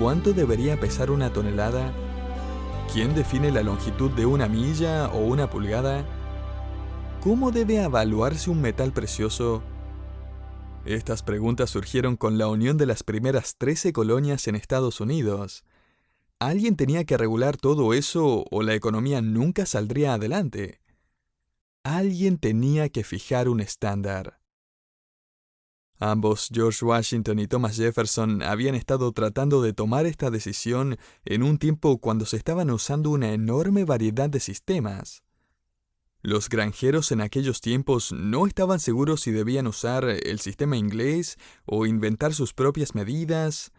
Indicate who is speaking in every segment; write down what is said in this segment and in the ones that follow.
Speaker 1: ¿Cuánto debería pesar una tonelada? ¿Quién define la longitud de una milla o una pulgada? ¿Cómo debe evaluarse un metal precioso? Estas preguntas surgieron con la unión de las primeras 13 colonias en Estados Unidos. Alguien tenía que regular todo eso o la economía nunca saldría adelante. Alguien tenía que fijar un estándar. Ambos, George Washington y Thomas Jefferson, habían estado tratando de tomar esta decisión en un tiempo cuando se estaban usando una enorme variedad de sistemas. Los granjeros en aquellos tiempos no estaban seguros si debían usar el sistema inglés o inventar sus propias medidas.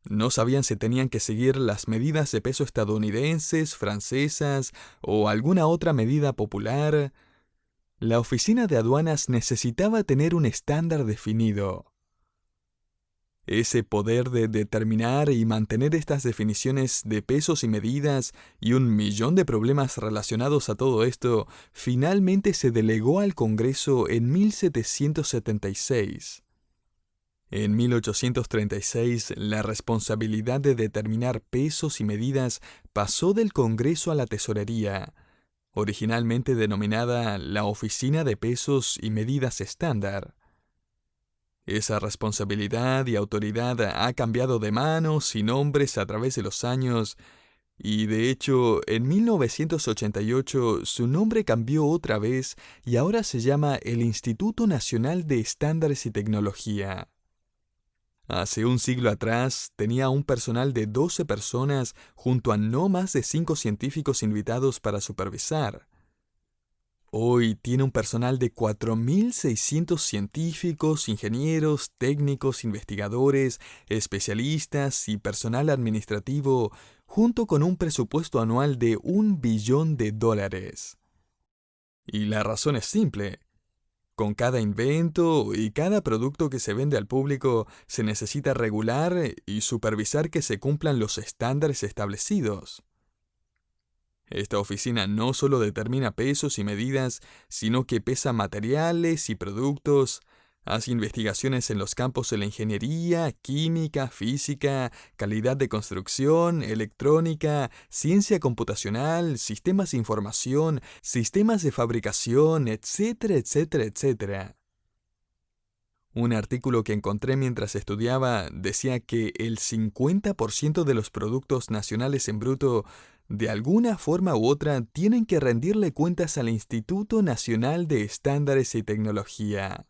Speaker 1: No sabían si tenían que seguir las medidas de peso estadounidenses, francesas o alguna otra medida popular. La oficina de aduanas necesitaba tener un estándar definido. Ese poder de determinar y mantener estas definiciones de pesos y medidas y 1 millón de problemas relacionados a todo esto finalmente se delegó al Congreso en 1776. En 1836, la responsabilidad de determinar pesos y medidas pasó del Congreso a la Tesorería, originalmente denominada la Oficina de Pesos y Medidas Estándar. Esa responsabilidad y autoridad ha cambiado de manos y nombres a través de los años, y de hecho, en 1988 su nombre cambió otra vez y ahora se llama el Instituto Nacional de Estándares y Tecnología. Hace un siglo atrás tenía un personal de 12 personas junto a no más de 5 científicos invitados para supervisar. Hoy tiene un personal de 4.600 científicos, ingenieros, técnicos, investigadores, especialistas y personal administrativo, junto con un presupuesto anual de $1 billón. Y la razón es simple. Con cada invento y cada producto que se vende al público, se necesita regular y supervisar que se cumplan los estándares establecidos. Esta oficina no solo determina pesos y medidas, sino que pesa materiales y productos, hace investigaciones en los campos de la ingeniería, química, física, calidad de construcción, electrónica, ciencia computacional, sistemas de información, sistemas de fabricación, etcétera, etcétera, etcétera. Un artículo que encontré mientras estudiaba decía que el 50% de los productos nacionales en bruto, de alguna forma u otra, tienen que rendirle cuentas al Instituto Nacional de Estándares y Tecnología.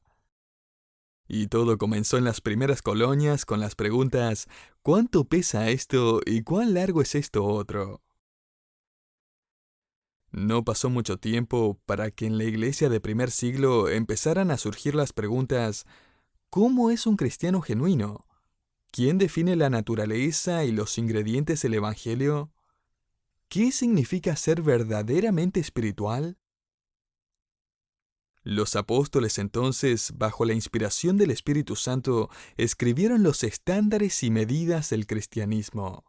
Speaker 1: Y todo comenzó en las primeras colonias con las preguntas: ¿cuánto pesa esto y cuán largo es esto otro? No pasó mucho tiempo para que en la iglesia de primer siglo empezaran a surgir las preguntas: ¿cómo es un cristiano genuino? ¿Quién define la naturaleza y los ingredientes del Evangelio? ¿Qué significa ser verdaderamente espiritual? Los apóstoles entonces, bajo la inspiración del Espíritu Santo, escribieron los estándares y medidas del cristianismo.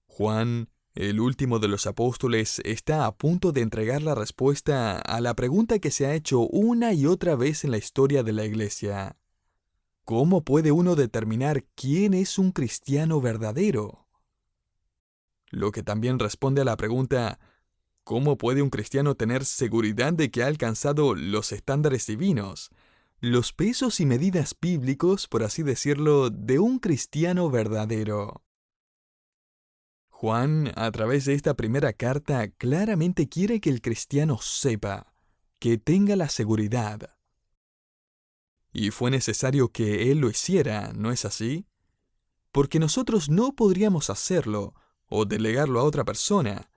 Speaker 1: Juan, el último de los apóstoles, está a punto de entregar la respuesta a la pregunta que se ha hecho una y otra vez en la historia de la Iglesia. ¿Cómo puede uno determinar quién es un cristiano verdadero? Lo que también responde a la pregunta: ¿cómo puede un cristiano tener seguridad de que ha alcanzado los estándares divinos, los pesos y medidas bíblicos, por así decirlo, de un cristiano verdadero? Juan, a través de esta primera carta, claramente quiere que el cristiano sepa, que tenga la seguridad. Y fue necesario que él lo hiciera, ¿no es así? Porque nosotros no podríamos hacerlo o delegarlo a otra persona.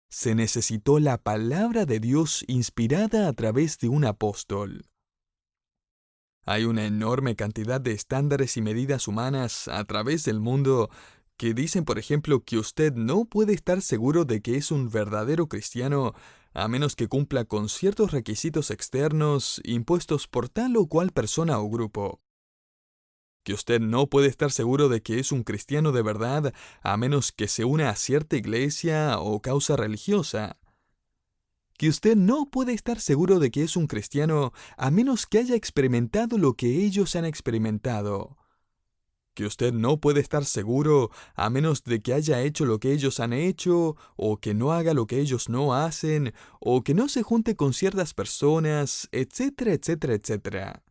Speaker 1: Se necesitó la palabra de Dios inspirada a través de un apóstol. Hay una enorme cantidad de estándares y medidas humanas a través del mundo que dicen, por ejemplo, que usted no puede estar seguro de que es un verdadero cristiano a menos que cumpla con ciertos requisitos externos impuestos por tal o cual persona o grupo. Que usted no puede estar seguro de que es un cristiano de verdad a menos que se una a cierta iglesia o causa religiosa. Que usted no puede estar seguro de que es un cristiano a menos que haya experimentado lo que ellos han experimentado. que usted no puede estar seguro a menos de que haya hecho lo que ellos han hecho, o que no haga lo que ellos no hacen, o que no se junte con ciertas personas, etcétera, etcétera, etcétera.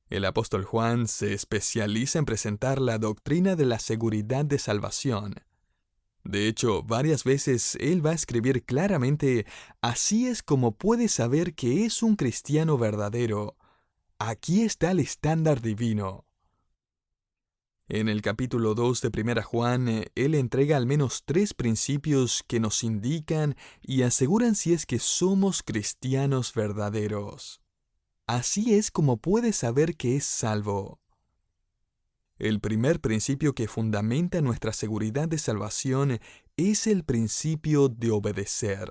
Speaker 1: El apóstol Juan se especializa en presentar la doctrina de la seguridad de salvación. De hecho, varias veces él va a escribir claramente: así es como puedes saber que es un cristiano verdadero. Aquí está el estándar divino. En el capítulo 2 de Primera Juan, él entrega al menos 3 principios que nos indican y aseguran si es que somos cristianos verdaderos. Así es como puedes saber que es salvo. El primer principio que fundamenta nuestra seguridad de salvación es el principio de obedecer.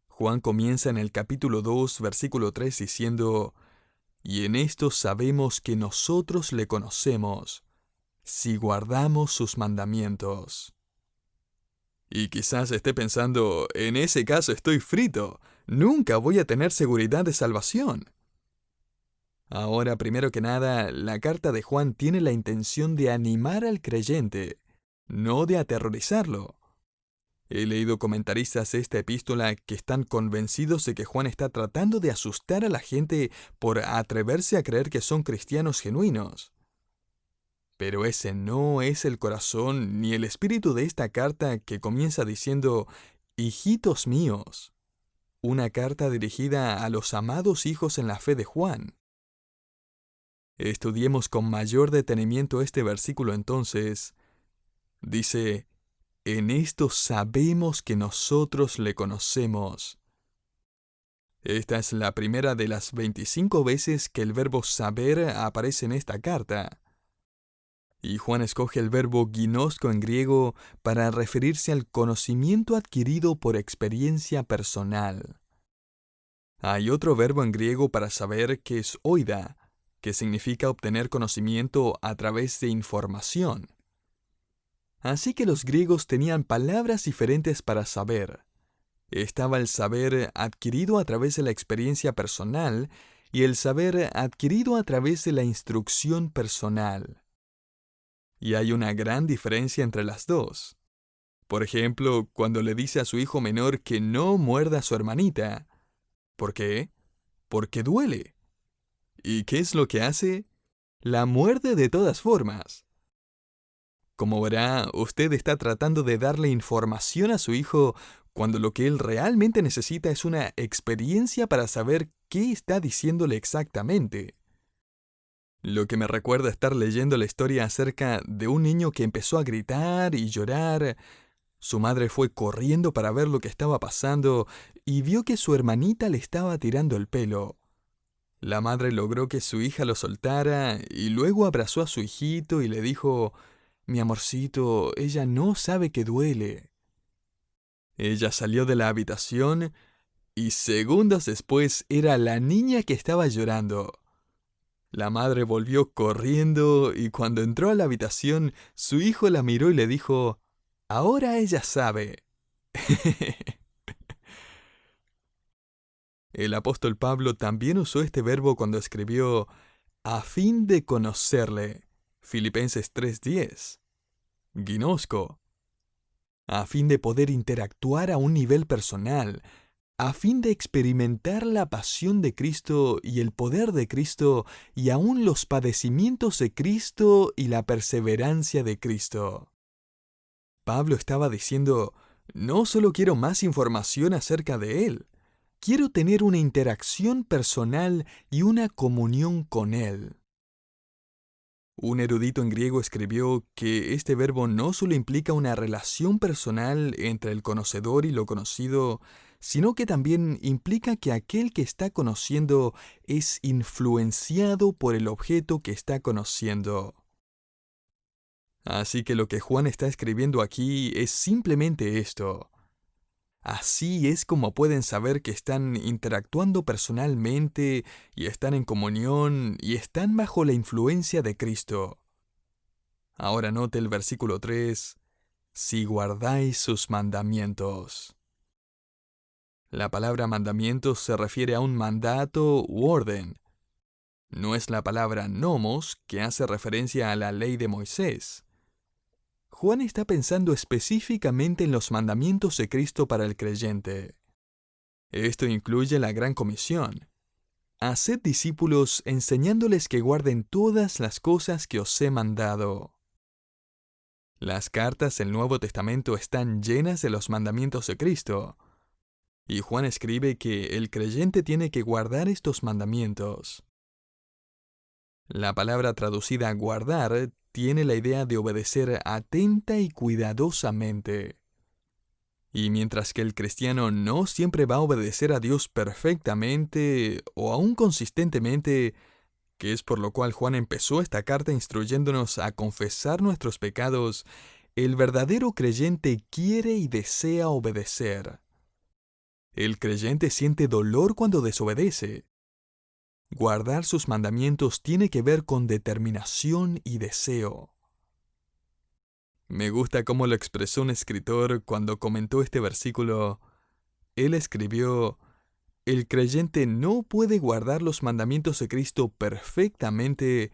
Speaker 1: Juan comienza en el capítulo 2, versículo 3 diciendo: y en esto sabemos que nosotros le conocemos, si guardamos sus mandamientos. Y quizás esté pensando: en ese caso estoy frito, nunca voy a tener seguridad de salvación. Ahora, primero que nada, la carta de Juan tiene la intención de animar al creyente, no de aterrorizarlo. He leído comentaristas de esta epístola que están convencidos de que Juan está tratando de asustar a la gente por atreverse a creer que son cristianos genuinos. Pero ese no es el corazón ni el espíritu de esta carta, que comienza diciendo: hijitos míos. Una carta dirigida a los amados hijos en la fe de Juan. Estudiemos con mayor detenimiento este versículo entonces. Dice: en esto sabemos que nosotros le conocemos. Esta es la primera de las 25 veces que el verbo saber aparece en esta carta. Y Juan escoge el verbo ginosko en griego para referirse al conocimiento adquirido por experiencia personal. Hay otro verbo en griego para saber, que es oida, que significa obtener conocimiento a través de información. Así que los griegos tenían palabras diferentes para saber. Estaba el saber adquirido a través de la experiencia personal y el saber adquirido a través de la instrucción personal. Y hay una gran diferencia entre las dos. Por ejemplo, cuando le dice a su hijo menor que no muerda a su hermanita. ¿Por qué? Porque duele. ¿Y qué es lo que hace? La muerde de todas formas. Como verá, usted está tratando de darle información a su hijo cuando lo que él realmente necesita es una experiencia para saber qué está diciéndole exactamente. Lo que me recuerda estar leyendo la historia acerca de un niño que empezó a gritar y llorar. Su madre fue corriendo para ver lo que estaba pasando y vio que su hermanita le estaba tirando el pelo. La madre logró que su hija lo soltara y luego abrazó a su hijito y le dijo: mi amorcito, ella no sabe que duele. Ella salió de la habitación y segundos después era la niña que estaba llorando. La madre volvió corriendo y cuando entró a la habitación, su hijo la miró y le dijo: ahora ella sabe. El apóstol Pablo también usó este verbo cuando escribió: a fin de conocerle. Filipenses 3:10. Ginosko. A fin de poder interactuar a un nivel personal, a fin de experimentar la pasión de Cristo y el poder de Cristo y aún los padecimientos de Cristo y la perseverancia de Cristo. Pablo estaba diciendo: no solo quiero más información acerca de Él, quiero tener una interacción personal y una comunión con Él. Un erudito en griego escribió que este verbo no solo implica una relación personal entre el conocedor y lo conocido, sino que también implica que aquel que está conociendo es influenciado por el objeto que está conociendo. Así que lo que Juan está escribiendo aquí es simplemente esto. Así es como pueden saber que están interactuando personalmente y están en comunión y están bajo la influencia de Cristo. Ahora note el versículo 3, si guardáis sus mandamientos. La palabra mandamientos se refiere a un mandato u orden. No es la palabra nomos, que hace referencia a la ley de Moisés. Juan está pensando específicamente en los mandamientos de Cristo para el creyente. Esto incluye la Gran Comisión. Haced discípulos enseñándoles que guarden todas las cosas que os he mandado. Las cartas del Nuevo Testamento están llenas de los mandamientos de Cristo. Y Juan escribe que el creyente tiene que guardar estos mandamientos. La palabra traducida guardar tiene la idea de obedecer atenta y cuidadosamente. Y mientras que el cristiano no siempre va a obedecer a Dios perfectamente o aún consistentemente, que es por lo cual Juan empezó esta carta instruyéndonos a confesar nuestros pecados, el verdadero creyente quiere y desea obedecer. El creyente siente dolor cuando desobedece. Guardar sus mandamientos tiene que ver con determinación y deseo. Me gusta cómo lo expresó un escritor cuando comentó este versículo. Él escribió: el creyente no puede guardar los mandamientos de Cristo perfectamente,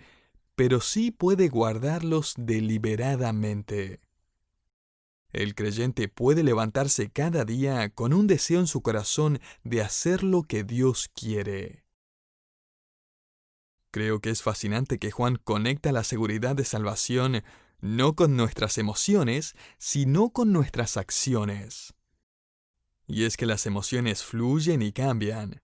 Speaker 1: pero sí puede guardarlos deliberadamente. El creyente puede levantarse cada día con un deseo en su corazón de hacer lo que Dios quiere. Creo que es fascinante que Juan conecta la seguridad de salvación no con nuestras emociones, sino con nuestras acciones. Y es que las emociones fluyen y cambian.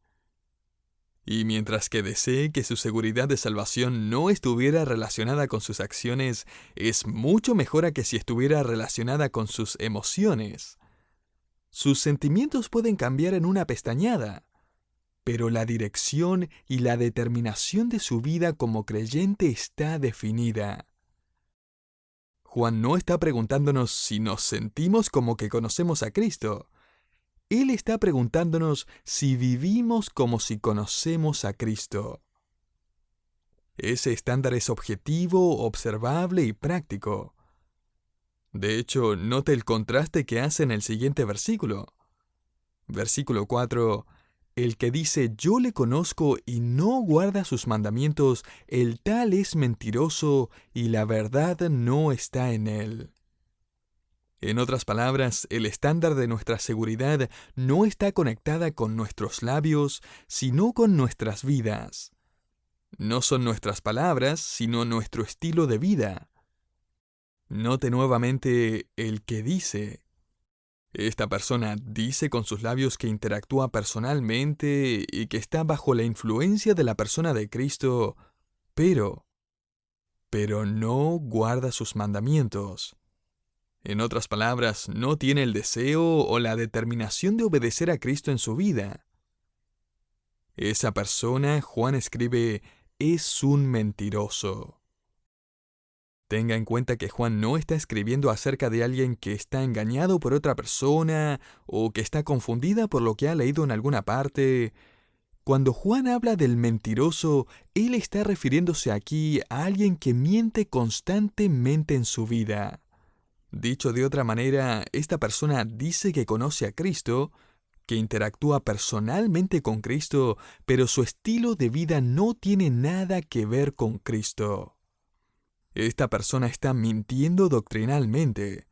Speaker 1: Y mientras que desee que su seguridad de salvación no estuviera relacionada con sus acciones, es mucho mejor a que si estuviera relacionada con sus emociones. Sus sentimientos pueden cambiar en una pestañada, pero la dirección y la determinación de su vida como creyente está definida. Juan no está preguntándonos si nos sentimos como que conocemos a Cristo. Él está preguntándonos si vivimos como si conocemos a Cristo. Ese estándar es objetivo, observable y práctico. De hecho, note el contraste que hace en el siguiente versículo. Versículo 4. El que dice yo le conozco y no guarda sus mandamientos, el tal es mentiroso y la verdad no está en él. En otras palabras, el estándar de nuestra seguridad no está conectada con nuestros labios, sino con nuestras vidas. No son nuestras palabras, sino nuestro estilo de vida. Note nuevamente el que dice. Esta persona dice con sus labios que interactúa personalmente y que está bajo la influencia de la persona de Cristo, pero no guarda sus mandamientos. En otras palabras, no tiene el deseo o la determinación de obedecer a Cristo en su vida. Esa persona, Juan escribe, es un mentiroso. Tenga en cuenta que Juan no está escribiendo acerca de alguien que está engañado por otra persona o que está confundida por lo que ha leído en alguna parte. Cuando Juan habla del mentiroso, él está refiriéndose aquí a alguien que miente constantemente en su vida. Dicho de otra manera, esta persona dice que conoce a Cristo, que interactúa personalmente con Cristo, pero su estilo de vida no tiene nada que ver con Cristo. Esta persona está mintiendo doctrinalmente,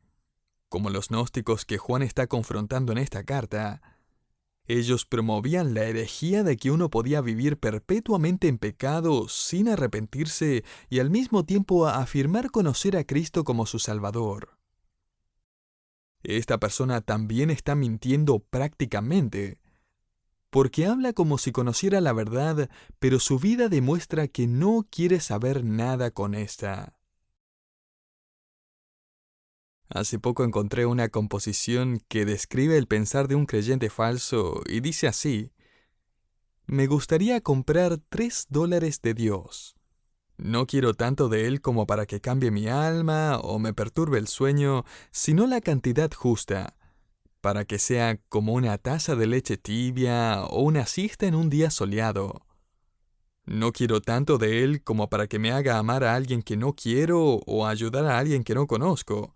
Speaker 1: como los gnósticos que Juan está confrontando en esta carta. Ellos promovían la herejía de que uno podía vivir perpetuamente en pecado sin arrepentirse y al mismo tiempo afirmar conocer a Cristo como su Salvador. Esta persona también está mintiendo prácticamente, porque habla como si conociera la verdad, pero su vida demuestra que no quiere saber nada con esta. Hace poco encontré una composición que describe el pensar de un creyente falso y dice así: me gustaría comprar $3 de Dios. No quiero tanto de Él como para que cambie mi alma o me perturbe el sueño, sino la cantidad justa, para que sea como una taza de leche tibia o una siesta en un día soleado. No quiero tanto de Él como para que me haga amar a alguien que no quiero o ayudar a alguien que no conozco.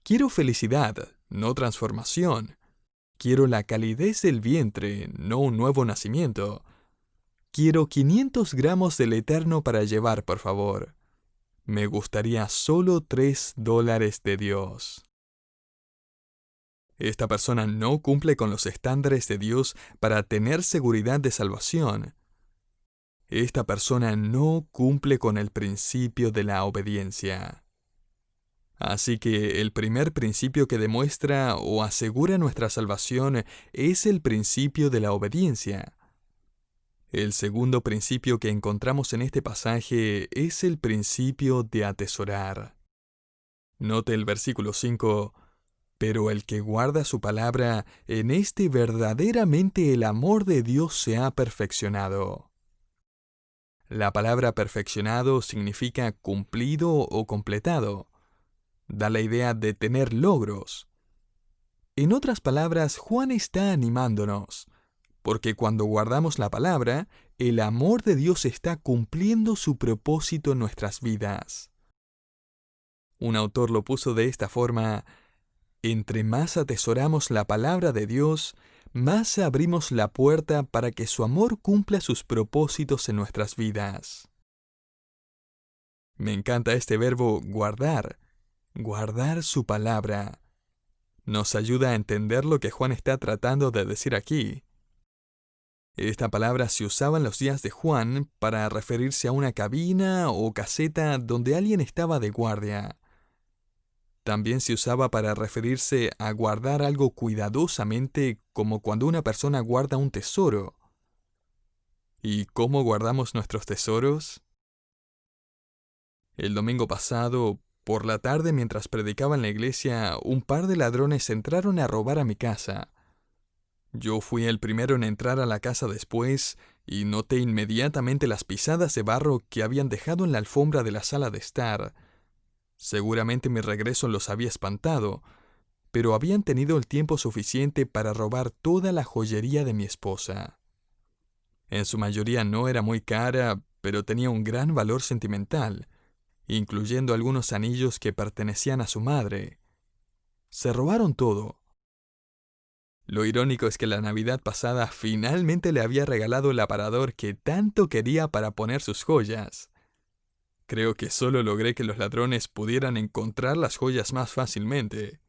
Speaker 1: Quiero felicidad, no transformación. Quiero la calidez del vientre, no un nuevo nacimiento. Quiero 500 gramos del Eterno para llevar, por favor. Me gustaría solo $3 de Dios. Esta persona no cumple con los estándares de Dios para tener seguridad de salvación. Esta persona no cumple con el principio de la obediencia. Así que el primer principio que demuestra o asegura nuestra salvación es el principio de la obediencia. El segundo principio que encontramos en este pasaje es el principio de atesorar. Note el versículo 5. Pero el que guarda su palabra, en este verdaderamente el amor de Dios se ha perfeccionado. La palabra perfeccionado significa cumplido o completado. Da la idea de tener logros. En otras palabras, Juan está animándonos, porque cuando guardamos la palabra, el amor de Dios está cumpliendo su propósito en nuestras vidas. Un autor lo puso de esta forma: entre más atesoramos la palabra de Dios, más abrimos la puerta para que su amor cumpla sus propósitos en nuestras vidas. Me encanta este verbo guardar. Guardar su palabra. Nos ayuda a entender lo que Juan está tratando de decir aquí. Esta palabra se usaba en los días de Juan para referirse a una cabina o caseta donde alguien estaba de guardia. También se usaba para referirse a guardar algo cuidadosamente, como cuando una persona guarda un tesoro. ¿Y cómo guardamos nuestros tesoros? El domingo pasado, por la tarde, mientras predicaba en la iglesia, un par de ladrones entraron a robar a mi casa. Yo fui el primero en entrar a la casa después y noté inmediatamente las pisadas de barro que habían dejado en la alfombra de la sala de estar. Seguramente mi regreso los había espantado, pero habían tenido el tiempo suficiente para robar toda la joyería de mi esposa. En su mayoría no era muy cara, pero tenía un gran valor sentimental, incluyendo algunos anillos que pertenecían a su madre. Se robaron todo. Lo irónico es que la Navidad pasada finalmente le había regalado el aparador que tanto quería para poner sus joyas. Creo que solo logré que los ladrones pudieran encontrar las joyas más fácilmente.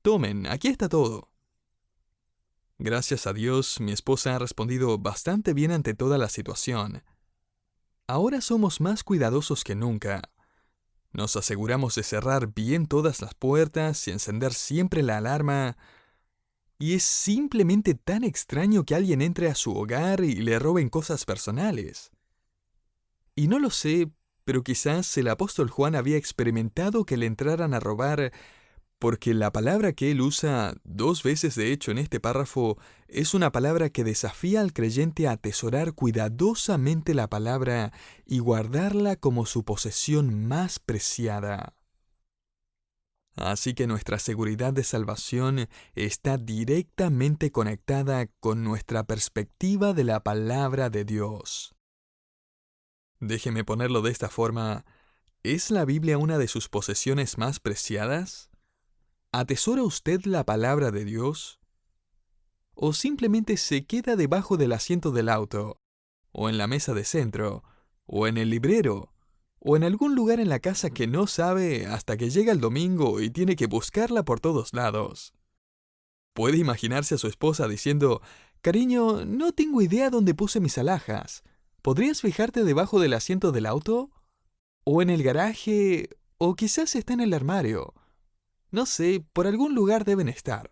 Speaker 1: Tomen, aquí está todo. Gracias a Dios, mi esposa ha respondido bastante bien ante toda la situación. Ahora somos más cuidadosos que nunca. Nos aseguramos de cerrar bien todas las puertas y encender siempre la alarma. Y es simplemente tan extraño que alguien entre a su hogar y le roben cosas personales. Y no lo sé, pero quizás el apóstol Juan había experimentado que le entraran a robar, porque la palabra que él usa 2 veces de hecho en este párrafo es una palabra que desafía al creyente a atesorar cuidadosamente la palabra y guardarla como su posesión más preciada. Así que nuestra seguridad de salvación está directamente conectada con nuestra perspectiva de la palabra de Dios. Déjeme ponerlo de esta forma: ¿es la Biblia una de sus posesiones más preciadas? ¿Atesora usted la palabra de Dios? ¿O simplemente se queda debajo del asiento del auto, o en la mesa de centro, o en el librero, o en algún lugar en la casa que no sabe hasta que llega el domingo y tiene que buscarla por todos lados? Puede imaginarse a su esposa diciendo: «Cariño, no tengo idea dónde puse mis alhajas. ¿Podrías fijarte debajo del asiento del auto? ¿O en el garaje? ¿O quizás está en el armario? No sé, por algún lugar deben estar».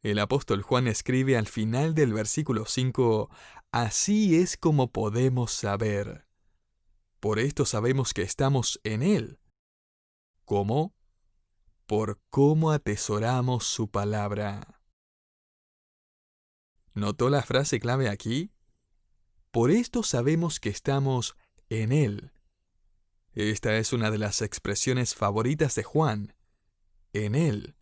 Speaker 1: El apóstol Juan escribe al final del versículo 5: «Así es como podemos saber. Por esto sabemos que estamos en Él». ¿Cómo? Por cómo atesoramos su palabra. ¿Notó la frase clave aquí? Por esto sabemos que estamos en Él. Esta es una de las expresiones favoritas de Juan. En Él.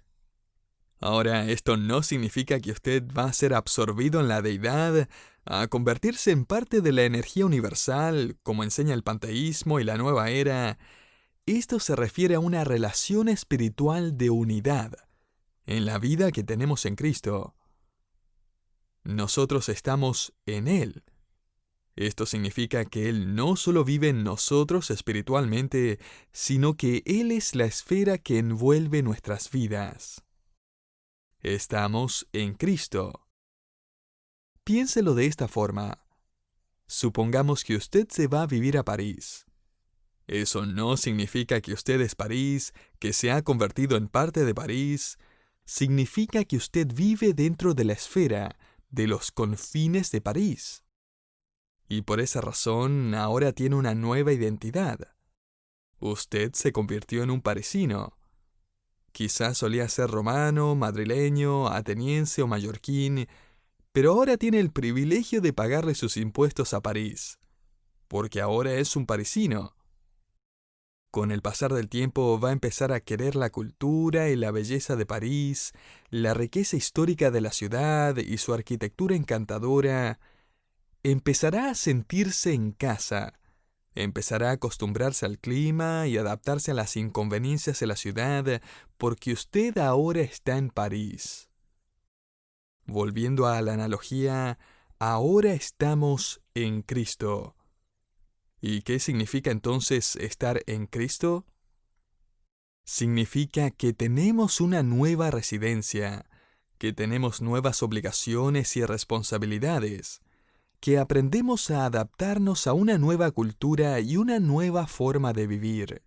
Speaker 1: Ahora, esto no significa que usted va a ser absorbido en la deidad, a convertirse en parte de la energía universal, como enseña el panteísmo y la nueva era. Esto se refiere a una relación espiritual de unidad en la vida que tenemos en Cristo. nosotros estamos en Él. Esto significa que Él no solo vive en nosotros espiritualmente, sino que Él es la esfera que envuelve nuestras vidas. Estamos en Cristo. Piénselo de esta forma. Supongamos que usted se va a vivir a París. Eso no significa que usted es París, que se ha convertido en parte de París. Significa que usted vive dentro de la esfera, de los confines de París. Y por esa razón ahora tiene una nueva identidad. Usted se convirtió en un parisino. Quizás solía ser romano, madrileño, ateniense o mallorquín, pero ahora tiene el privilegio de pagarle sus impuestos a París, porque ahora es un parisino. Con el pasar del tiempo va a empezar a querer la cultura y la belleza de París, la riqueza histórica de la ciudad y su arquitectura encantadora. Empezará a sentirse en casa, empezará a acostumbrarse al clima y adaptarse a las inconveniencias de la ciudad, porque usted ahora está en París. Volviendo a la analogía, ahora estamos en Cristo. ¿Y qué significa entonces estar en Cristo? Significa que tenemos una nueva residencia, que tenemos nuevas obligaciones y responsabilidades, que aprendemos a adaptarnos a una nueva cultura y una nueva forma de vivir,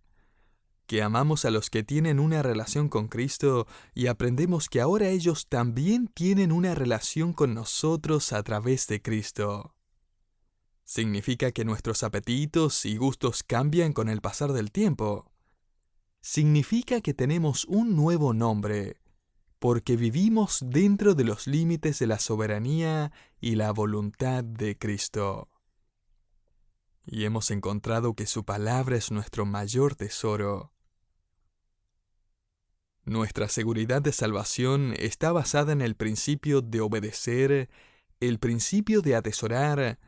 Speaker 1: que amamos a los que tienen una relación con Cristo y aprendemos que ahora ellos también tienen una relación con nosotros a través de Cristo. Significa que nuestros apetitos y gustos cambian con el pasar del tiempo. Significa que tenemos un nuevo nombre, porque vivimos dentro de los límites de la soberanía y la voluntad de Cristo. Y hemos encontrado que su palabra es nuestro mayor tesoro. Nuestra seguridad de salvación está basada en el principio de obedecer, el principio de atesorar.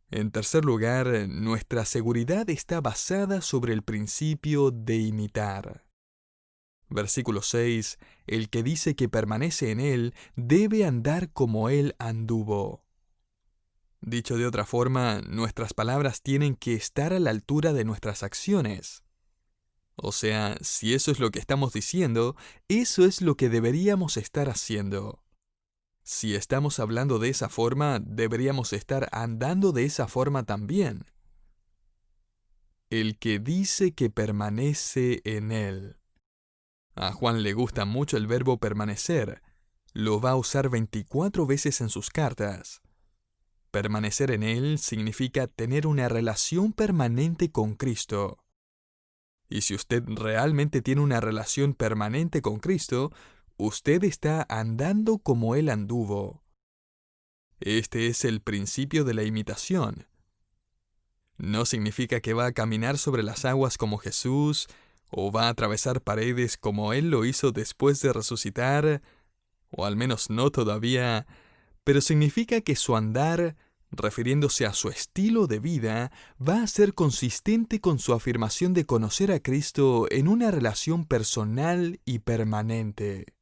Speaker 1: En tercer lugar, nuestra seguridad está basada sobre el principio de imitar. Versículo 6, el que dice que permanece en Él debe andar como Él anduvo. Dicho de otra forma, nuestras palabras tienen que estar a la altura de nuestras acciones. O sea, si eso es lo que estamos diciendo, eso es lo que deberíamos estar haciendo. Si estamos hablando de esa forma, deberíamos estar andando de esa forma también. El que dice que permanece en Él. A Juan le gusta mucho el verbo permanecer. Lo va a usar 24 veces en sus cartas. Permanecer en Él significa tener una relación permanente con Cristo. Y si usted realmente tiene una relación permanente con Cristo, usted está andando como Él anduvo. Este es el principio de la imitación. No significa que va a caminar sobre las aguas como Jesús, o va a atravesar paredes como Él lo hizo después de resucitar, o al menos no todavía, pero significa que su andar, refiriéndose a su estilo de vida, va a ser consistente con su afirmación de conocer a Cristo en una relación personal y permanente.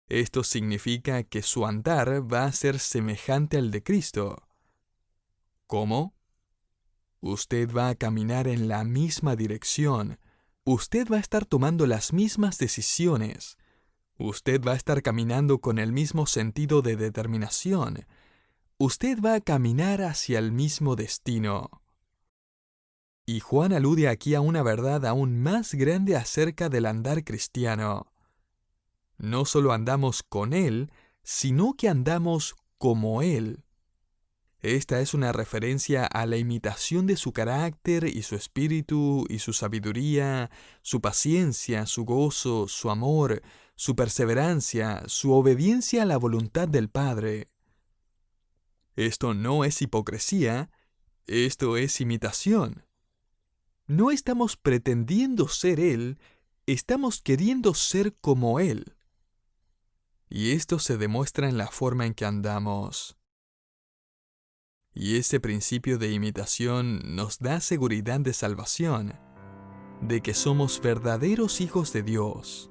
Speaker 1: Esto significa que su andar va a ser semejante al de Cristo. ¿Cómo? Usted va a caminar en la misma dirección. Usted va a estar tomando las mismas decisiones. Usted va a estar caminando con el mismo sentido de determinación. Usted va a caminar hacia el mismo destino. Y Juan alude aquí a una verdad aún más grande acerca del andar cristiano. No solo andamos con Él, sino que andamos como Él. Esta es una referencia a la imitación de su carácter y su espíritu y su sabiduría, su paciencia, su gozo, su amor, su perseverancia, su obediencia a la voluntad del Padre. Esto no es hipocresía, esto es imitación. No estamos pretendiendo ser Él, estamos queriendo ser como Él. Y esto se demuestra en la forma en que andamos. Y ese principio de imitación nos da seguridad de salvación, de que somos verdaderos hijos de Dios.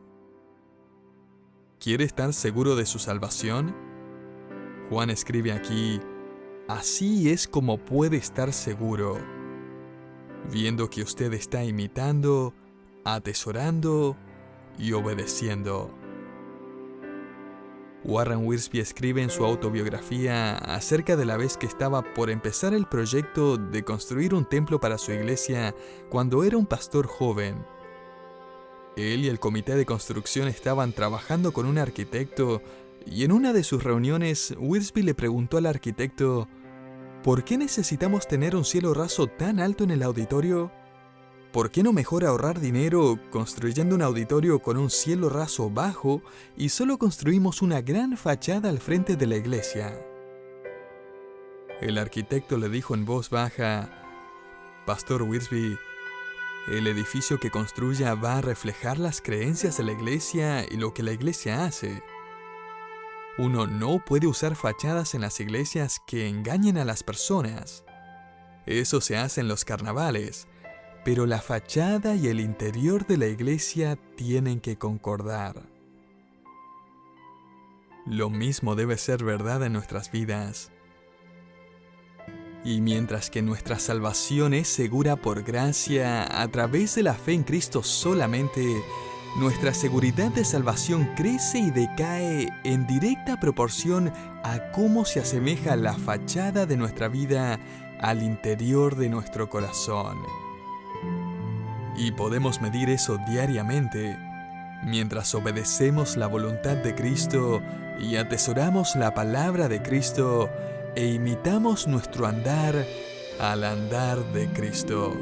Speaker 1: ¿Quiere estar seguro de su salvación? Juan escribe aquí: así es como puede estar seguro, viendo que usted está imitando, atesorando y obedeciendo. Warren Wiersbe escribe en su autobiografía acerca de la vez que estaba por empezar el proyecto de construir un templo para su iglesia cuando era un pastor joven. Él y el comité de construcción estaban trabajando con un arquitecto y en una de sus reuniones Wiersbe le preguntó al arquitecto: ¿por qué necesitamos tener un cielo raso tan alto en el auditorio? ¿Por qué no mejor ahorrar dinero construyendo un auditorio con un cielo raso bajo y solo construimos una gran fachada al frente de la iglesia? El arquitecto le dijo en voz baja: Pastor Wiersbe, el edificio que construya va a reflejar las creencias de la iglesia y lo que la iglesia hace. Uno no puede usar fachadas en las iglesias que engañen a las personas. Eso se hace en los carnavales, pero la fachada y el interior de la iglesia tienen que concordar. Lo mismo debe ser verdad en nuestras vidas. Y mientras que nuestra salvación es segura por gracia a través de la fe en Cristo solamente, nuestra seguridad de salvación crece y decae en directa proporción a cómo se asemeja la fachada de nuestra vida al interior de nuestro corazón. Y podemos medir eso diariamente, mientras obedecemos la voluntad de Cristo y atesoramos la palabra de Cristo e imitamos nuestro andar al andar de Cristo.